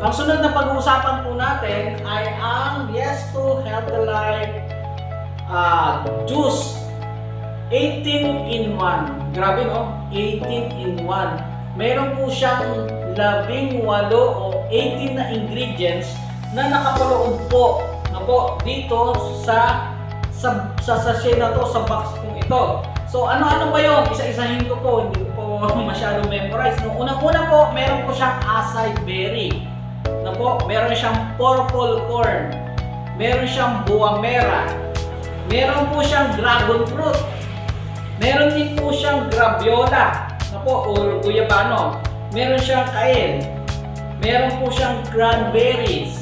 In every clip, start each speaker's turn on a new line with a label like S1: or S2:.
S1: Ang sunod na pag-uusapan po natin ay ang Yes to Healthy Life Juice 18 in 1. Grabe no? 18 in 1. Meron po siyang 18 o 18 na ingredients na nakapaloob po dito sa sachet na to, sa box po ito. So ano-ano ba yun? Isa-isahin ko po, hindi ko po masyadong memorize. No? Unang-una po, meron po siyang acai berry. Meron siyang purple corn. Meron siyang buwa mera. Meron po siyang dragon fruit. Meron din po siyang graviola or guyabano. Meron siyang kain. Meron po siyang cranberries.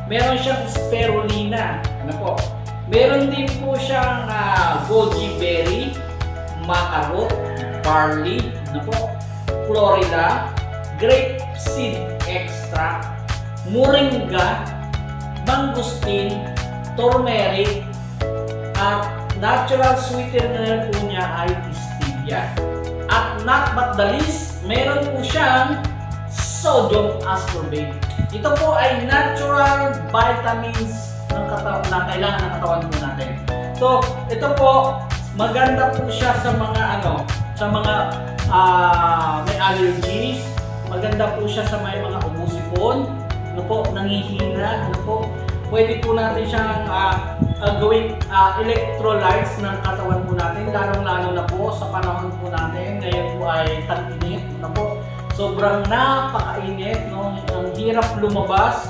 S1: Meron siyang spirulina. Meron din po siyang goji berry, macarot, barley, Florida, grape seed extract, moringa, mangosteen, turmeric, at natural sweetener po niya ay stevia. At not but the least, meron po siyang sodium ascorbate. Ito po ay natural vitamins na kailangan ng katawan po natin. So, ito po, maganda po siya sa mga may allergies, maganda po siya sa may mga ubusipon, nangihina, pwede po natin siyang gawing electrolytes ng katawan po natin, lalong-lalo na po sa panahon po natin. Ngayon po ay tag-init, sobrang napakainit, ang hirap lumabas,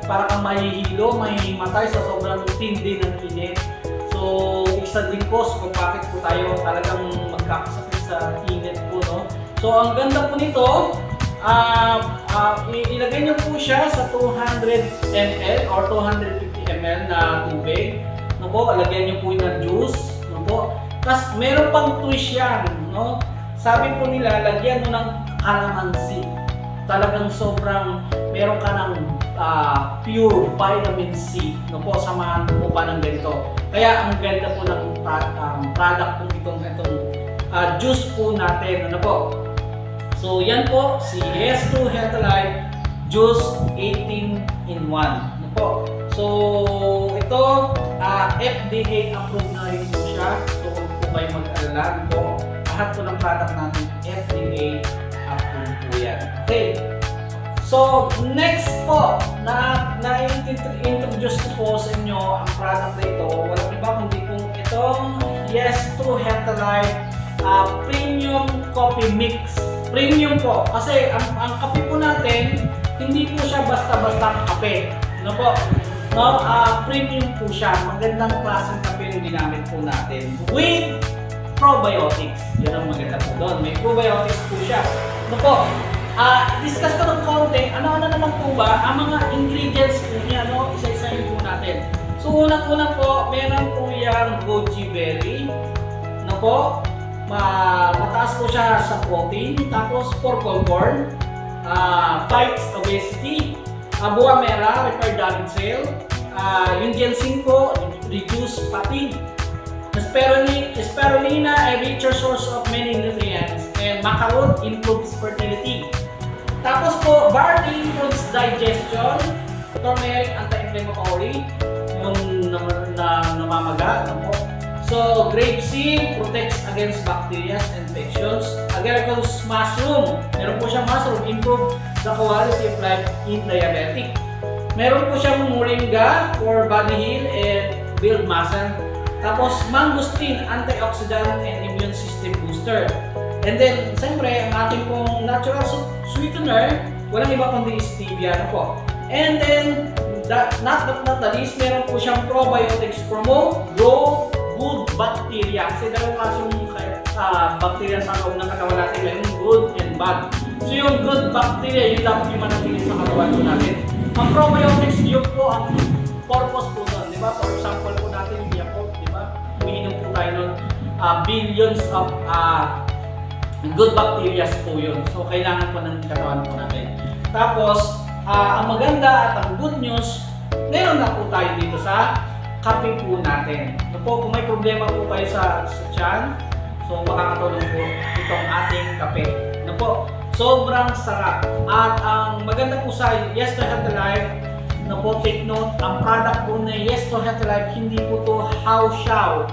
S1: para kang mahihilo, mahihimatay sa sobrang tindi ng init. So, isa din cause kung bakit po tayo talagang magkakasakit sa init po, So, ang ganda po nito, ilagay nyo po siya sa 200 ml or 250 ml na tubig. Lagyan nyo po ng juice. Tapos, meron pang twist yan. Sabi po nila, lagyan mo ng calamansi. Talagang sobrang meron ka ng pure vitamin C, samahan mo pa ng ganito. Kaya ang ganda po ng product po itong juice po natin. So yan po si Yes to Healthy Life Juice 18 in 1. So ito FDA approved na rin po siya. So huwag po kayo mag-alala po. Lahat po ng product natin FDA approved po yan. Okay. So, next po, na-introduce ko po sa inyo ang product na ito. Walang iba kundi po itong Yes to Healthy Life Premium Coffee Mix. Premium po, kasi ang kape po natin, hindi po siya basta-basta kape. Premium po siya. Magandang klaseng kape yung ginamit po natin. With probiotics. Yan ang maganda po doon. May probiotics po siya. Discuss ko ng konti, ano-ano naman po ba ang mga ingredients po niya, isa-isahin po natin. So, unang-una po, meron po yung goji berry, mataas po siya sa protein, tapos purple corn, fights obesity, buwa mera, repair damaged cell, yung ginseng po, reduce fatigue, spirulina, a richer source of many nutrients, and macarot improves fertility. Tapos po, barley improves digestion, turmeric anti-inflammatory, yung namamaga. So, grape seed protects against bacteria and infections. Agaricus mushroom, meron po siyang mushroom, improve the quality of life in diabetic. Meron po siyang moringa for body heal and build muscle. Tapos, mangosteen, antioxidant and immune system booster. And then, siyempre, ang ating pong natural sweetener, walang iba kundi stevia And then, not the least, meron po siyang probiotics promote, grow good bacteria. Kasi dalawa kasi yung bacteria sa loob ng katawan natin, yung good and bad. So, yung good bacteria, yung dapat yung manatili sa katawan po natin. Ang probiotics, yun po ang purpose po doon, di ba? For example po natin, yung Yakult, di ba? Umiinom po tayo nun, billions of good bacteria po yun. So, kailangan po ng katawan po natin. Tapos, ang maganda at ang good news, meron na po tayo dito sa kape po natin. Kung may problema po kayo sa tiyan, so makakatulong po itong ating kape. Sobrang sarap. At ang maganda po sa Yes to Healthy Life, na po take note, ang product po na Yes to Healthy Life, hindi po to how siya.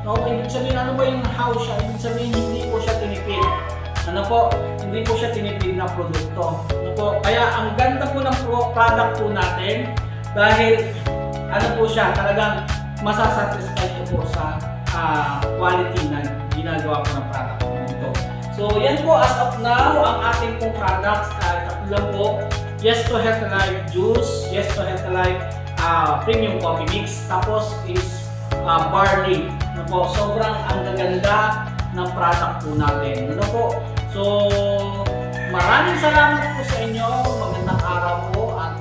S1: No, ibig sabihin, ano ba yung how siya? Ibig sabihin, hindi po siya tinipid. Ano po, hindi po siya tinipid na produkto. Ano po, kaya ang ganda po ng product po natin, dahil ano po siya, talagang masasatisfy ko po sa quality na ginagawa ko ng product po nito. So yan po, as of now, ang ating pong products ay katulad po, Yes to Healthy Life Juice, Yes to Healthy Life Premium Coffee Mix, tapos is barley. Ano po, sobrang ang gaganda ng product po natin. Ano po, so maraming salamat po sa inyo, magandang araw po, at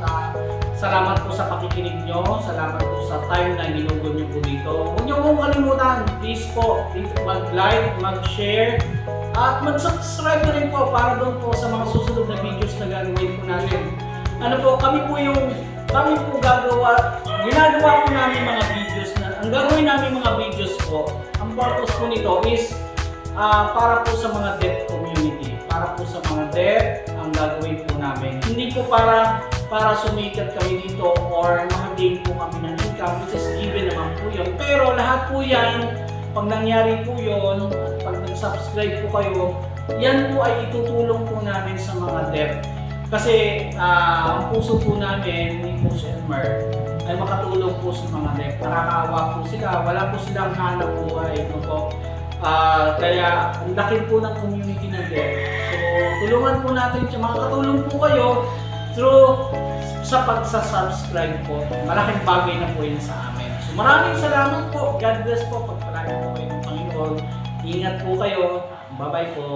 S1: salamat po sa pakikinig nyo, salamat po sa time na ginugol nyo po dito. Huwag nyo pong kalimutan, please po, mag-like, mag-share, at mag-subscribe na rin po para doon po sa mga susunod na videos na gagawin po natin. Ano po, kami po ginagawa po namin mga videos na, ang gagawin namin mga videos po, ang purpose po nito is para po sa mga deaf community, para po sa mga deaf ang gagawin po namin. Hindi po para sumikat kami dito or makagain po kami ng income, which is given naman po yun. Pero lahat po yan, pag nangyari po yun, pag nag-subscribe po kayo, yan po ay itutulong po namin sa mga deaf. Kasi ang puso po namin, ni Puso Elmer, ay makatulong po sa mga deaf. Nakakaawa po sila, wala po silang hanap buhay. No po? Kaya ang laki po ng community na deaf. So tulungan po natin siya, makakatulong po kayo through sa pagsa-subscribe po. Malaking bagay na po yun sa amin. So maraming salamat po. God bless po. Pagpalain po kayo ng Panginoon. Ingat po kayo. Bye-bye po.